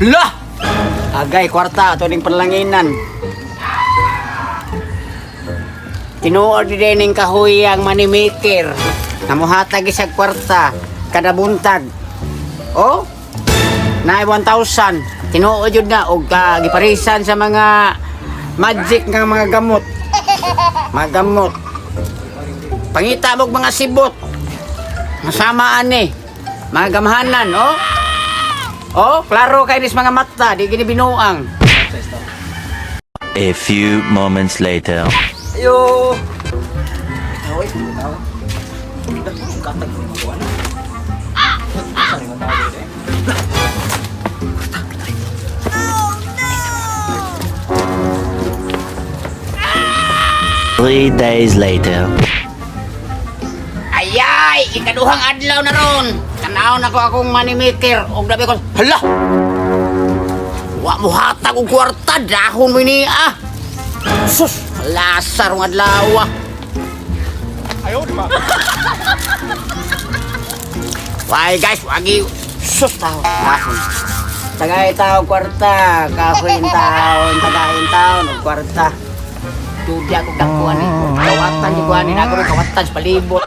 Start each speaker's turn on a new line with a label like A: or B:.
A: Lah! Agay, kwarta, ito ning panlanginan. Tinuod din ng kahoy ang moneymaker. Namuhatag isang kwarta, kada buntag. Oh? Na 1,000. Tinuod yun na, o giparisan sa mga magic ng mga gamot. Mga gamot. Pangita mo mga sibot. Masamaan eh. Mga gamhanan, oh? Oh, klaro kayo nis mga mata, di gini binuang.
B: A few moments later.
A: Ayo.
B: 3 days later.
A: Ayay, ikaduhang adlaw na ron. Tanaw na ko akong moneymaker. Og dabi ko, hala! Wa mo hatag og kwarta, dahon mo ni ah. Sus, lasar ng adlaw. Ayaw, di ba? Why guys, wagi sus tao. Dahon. Tagay tao kwarta, kahoy taon, tagayin taon og kwarta. Tudi ako dakuan ni. Kawatan di kuan ni ako kawatan sa palibot.